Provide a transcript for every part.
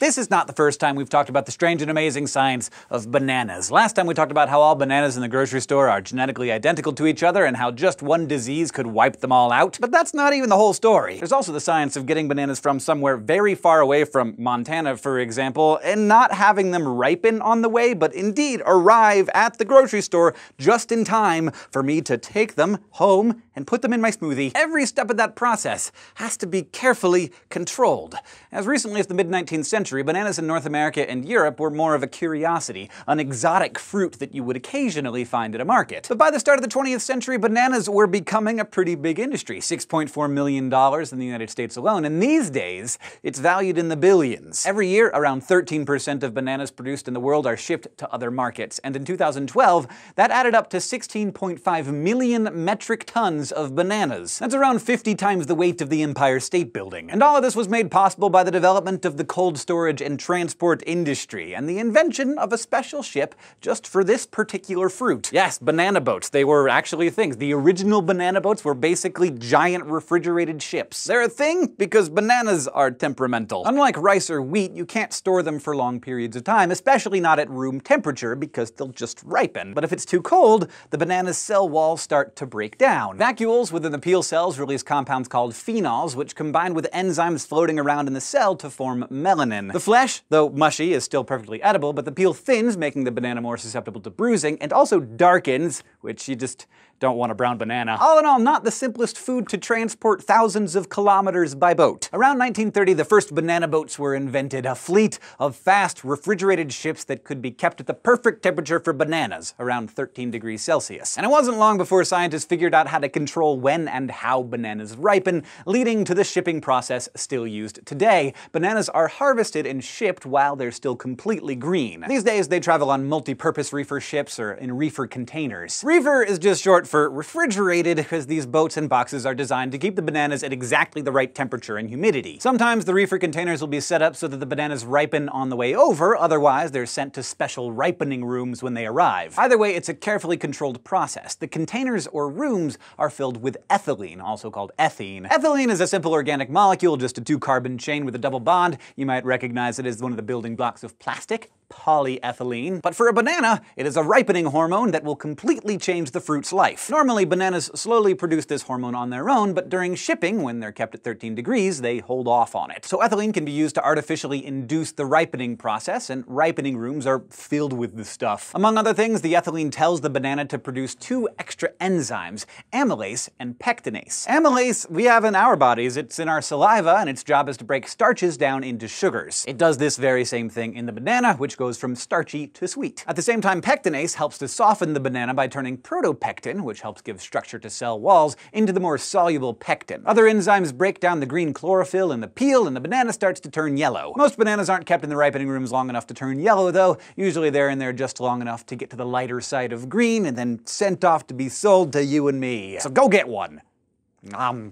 This is not the first time we've talked about the strange and amazing science of bananas. Last time we talked about how all bananas in the grocery store are genetically identical to each other and how just one disease could wipe them all out. But that's not even the whole story. There's also the science of getting bananas from somewhere very far away from Montana, for example, and not having them ripen on the way, but indeed arrive at the grocery store just in time for me to take them home and put them in my smoothie. Every step of that process has to be carefully controlled. As recently as the mid-19th century, bananas in North America and Europe were more of a curiosity, an exotic fruit that you would occasionally find at a market. But by the start of the 20th century, bananas were becoming a pretty big industry, $6.4 million in the United States alone, and these days, it's valued in the billions. Every year, around 13% of bananas produced in the world are shipped to other markets, and in 2012, that added up to 16.5 million metric tons of bananas. That's around 50 times the weight of the Empire State Building. And all of this was made possible by the development of the cold storage and transport industry, and the invention of a special ship just for this particular fruit. Yes, banana boats. They were actually things. The original banana boats were basically giant refrigerated ships. They're a thing because bananas are temperamental. Unlike rice or wheat, you can't store them for long periods of time, especially not at room temperature because they'll just ripen. But if it's too cold, the banana's cell walls start to break down. Vacuoles within the peel cells release compounds called phenols, which combine with enzymes floating around in the cell to form melanin. The flesh, though mushy, is still perfectly edible, but the peel thins, making the banana more susceptible to bruising, and also darkens, which you just don't want a brown banana. All in all, not the simplest food to transport thousands of kilometers by boat. Around 1930, the first banana boats were invented, a fleet of fast, refrigerated ships that could be kept at the perfect temperature for bananas, around 13 degrees Celsius. And it wasn't long before scientists figured out how to control when and how bananas ripen, leading to the shipping process still used today. Bananas are harvested and shipped while they're still completely green. These days, they travel on multi-purpose reefer ships or in reefer containers. Reefer is just short for refrigerated because these boats and boxes are designed to keep the bananas at exactly the right temperature and humidity. Sometimes the reefer containers will be set up so that the bananas ripen on the way over, otherwise they're sent to special ripening rooms when they arrive. Either way, it's a carefully controlled process. The containers or rooms are filled with ethylene, also called ethene. Ethylene is a simple organic molecule, just a two-carbon chain with a double bond. You might recognize it as one of the building blocks of plastic, polyethylene. But for a banana, it is a ripening hormone that will completely change the fruit's life. Normally, bananas slowly produce this hormone on their own, but during shipping, when they're kept at 13 degrees, they hold off on it. So ethylene can be used to artificially induce the ripening process, and ripening rooms are filled with this stuff. Among other things, the ethylene tells the banana to produce two extra enzymes, amylase and pectinase. Amylase we have in our bodies. It's in our saliva, and its job is to break starches down into sugars. It does this very same thing in the banana, which goes from starchy to sweet. At the same time, pectinase helps to soften the banana by turning protopectin, which helps give structure to cell walls, into the more soluble pectin. Other enzymes break down the green chlorophyll in the peel, and the banana starts to turn yellow. Most bananas aren't kept in the ripening rooms long enough to turn yellow, though. Usually they're in there just long enough to get to the lighter side of green, and then sent off to be sold to you and me. So go get one!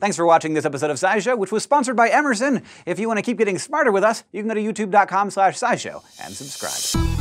Thanks for watching this episode of SciShow, which was sponsored by Emerson. If you want to keep getting smarter with us, you can go to youtube.com/SciShow and subscribe.